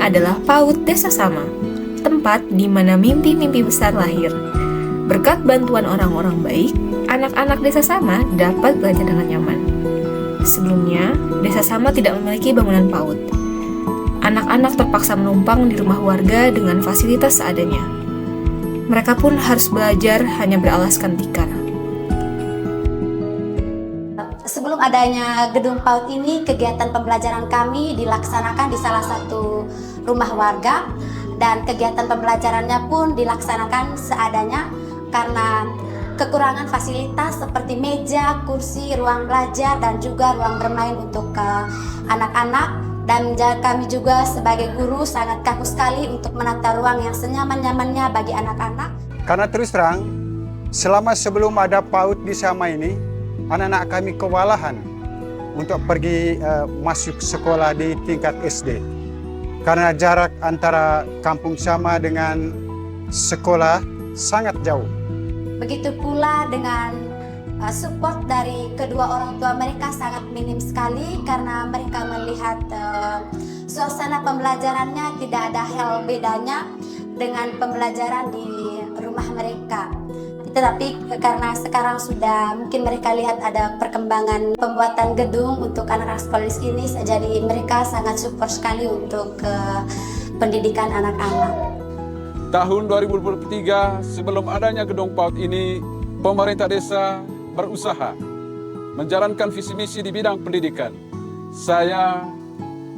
adalah PAUD Desa Sama, tempat di mana mimpi-mimpi besar lahir. Berkat bantuan orang-orang baik, anak-anak Desa Sama dapat belajar dengan nyaman. Sebelumnya, Desa Sama tidak memiliki bangunan PAUD. Anak-anak terpaksa menumpang di rumah warga dengan fasilitas seadanya. Mereka pun harus belajar hanya beralaskan tikar. Sebelum adanya gedung PAUD ini, kegiatan pembelajaran kami dilaksanakan di salah satu rumah warga, dan kegiatan pembelajarannya pun dilaksanakan seadanya karena kekurangan fasilitas seperti meja, kursi, ruang belajar, dan juga ruang bermain untuk anak-anak. Dan kami juga sebagai guru sangat kaku sekali untuk menata ruang yang senyaman-nyamannya bagi anak-anak. Karena terus terang, selama sebelum ada PAUD di Sama ini, anak-anak kami kewalahan untuk pergi masuk sekolah di tingkat SD. Karena jarak antara kampung Sama dengan sekolah sangat jauh. Begitu pula dengan support dari kedua orang tua mereka sangat minim sekali karena mereka melihat suasana pembelajarannya tidak ada hal bedanya dengan pembelajaran di rumah mereka. Tetapi karena sekarang sudah mungkin mereka lihat ada perkembangan pembuatan gedung untuk anak-anak sekolah di sini, jadi mereka sangat support sekali untuk pendidikan anak-anak. Tahun 2023 sebelum adanya gedung PAUD ini, pemerintah desa berusaha menjalankan visi misi di bidang pendidikan. Saya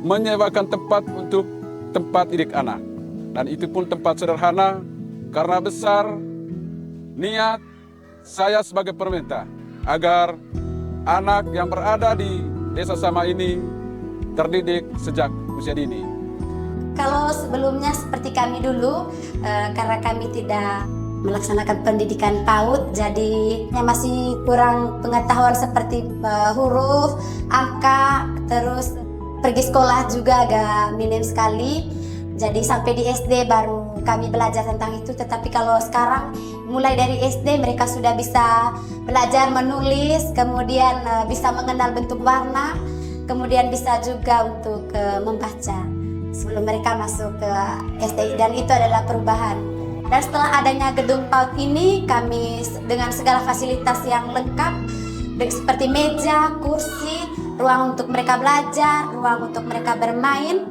menyewakan tempat untuk tempat didik anak, dan itu pun tempat sederhana karena besar niat saya sebagai pemerintah agar anak yang berada di Desa Sama ini terdidik sejak usia dini. Kalau sebelumnya seperti kami dulu, karena kami tidak melaksanakan pendidikan PAUD, jadi masih kurang pengetahuan seperti huruf, angka, terus pergi sekolah juga agak minim sekali. Jadi sampai di SD baru kami belajar tentang itu. Tetapi kalau sekarang mulai dari SD mereka sudah bisa belajar menulis, kemudian bisa mengenal bentuk warna, kemudian bisa juga untuk membaca sebelum mereka masuk ke SD, dan itu adalah perubahan. Dan setelah adanya gedung PAUD ini, kami dengan segala fasilitas yang lengkap seperti meja, kursi, ruang untuk mereka belajar, ruang untuk mereka bermain,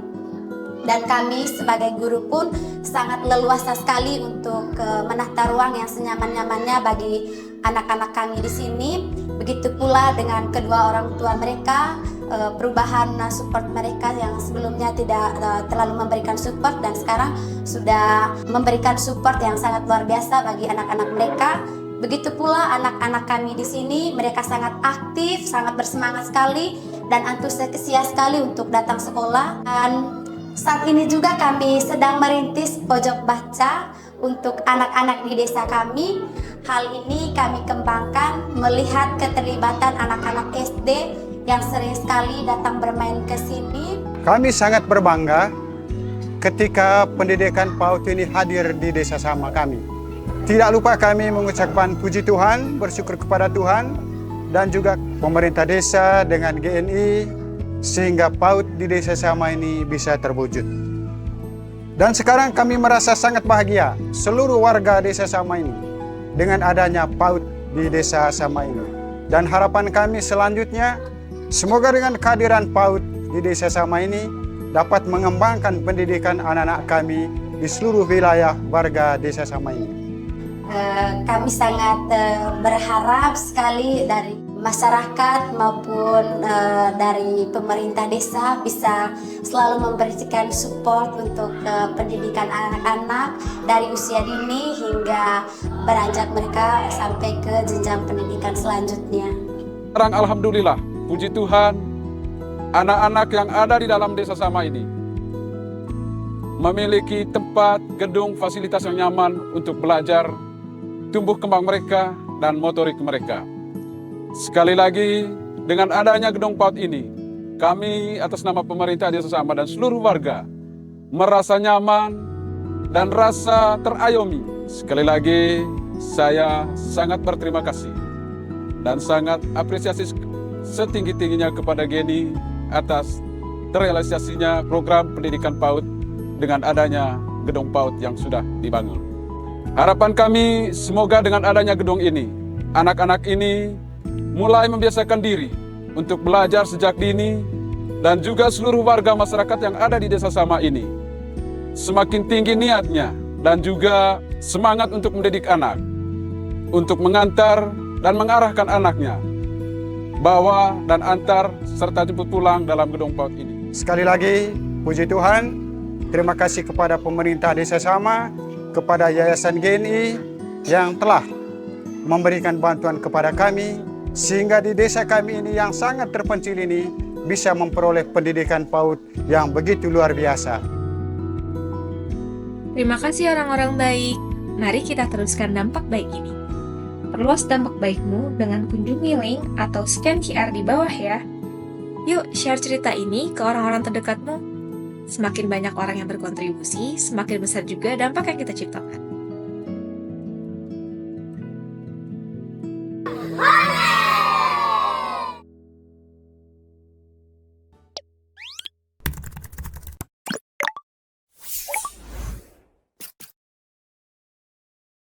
dan kami sebagai guru pun sangat leluasa sekali untuk menata ruang yang senyaman-nyamannya bagi anak-anak kami di sini. Begitu pula dengan kedua orang tua mereka, perubahan support mereka yang sebelumnya tidak terlalu memberikan support dan sekarang sudah memberikan support yang sangat luar biasa bagi anak-anak mereka. Begitu pula anak-anak kami di sini, mereka sangat aktif, sangat bersemangat sekali dan antusias sekali untuk datang sekolah. Dan saat ini juga kami sedang merintis pojok baca untuk anak-anak di desa kami. Hal ini kami kembangkan melihat keterlibatan anak-anak SD yang sering sekali datang bermain ke sini. Kami sangat berbangga ketika pendidikan PAUD ini hadir di Desa Sama kami. Tidak lupa kami mengucapkan puji Tuhan, bersyukur kepada Tuhan, dan juga pemerintah desa dengan GNI, sehingga PAUD di Desa Sama ini bisa terwujud. Dan sekarang kami merasa sangat bahagia, seluruh warga Desa Sama ini, dengan adanya PAUD di Desa Sama ini. Dan harapan kami selanjutnya, semoga dengan kehadiran PAUD di Desa Sama ini dapat mengembangkan pendidikan anak-anak kami di seluruh wilayah warga Desa Sama ini. Kami sangat berharap sekali dari masyarakat maupun dari pemerintah desa bisa selalu memberikan support untuk pendidikan anak-anak dari usia dini hingga beranjak mereka sampai ke jenjang pendidikan selanjutnya. Sekarang alhamdulillah, puji Tuhan, anak-anak yang ada di dalam Desa Sama ini memiliki tempat, gedung, fasilitas yang nyaman untuk belajar, tumbuh kembang mereka, dan motorik mereka. Sekali lagi, dengan adanya gedung PAUD ini, kami atas nama pemerintah Desa Sama dan seluruh warga merasa nyaman dan rasa terayomi. Sekali lagi, saya sangat berterima kasih dan sangat apresiasi setinggi-tingginya kepada GNI atas terrealisasinya program pendidikan PAUD dengan adanya gedung PAUD yang sudah dibangun. Harapan kami semoga dengan adanya gedung ini, anak-anak ini mulai membiasakan diri untuk belajar sejak dini, dan juga seluruh warga masyarakat yang ada di Desa Sama ini semakin tinggi niatnya dan juga semangat untuk mendidik anak, untuk mengantar dan mengarahkan anaknya bawa dan antar serta jemput pulang dalam gedung PAUD ini. Sekali lagi, puji Tuhan, terima kasih kepada pemerintah Desa Sama, kepada Yayasan GNI yang telah memberikan bantuan kepada kami, sehingga di desa kami ini yang sangat terpencil ini bisa memperoleh pendidikan PAUD yang begitu luar biasa. Terima kasih orang-orang baik. Mari kita teruskan dampak baik ini. Perluas dampak baikmu dengan kunjungi link atau scan QR di bawah ya. Yuk share cerita ini ke orang-orang terdekatmu. Semakin banyak orang yang berkontribusi, semakin besar juga dampak yang kita ciptakan.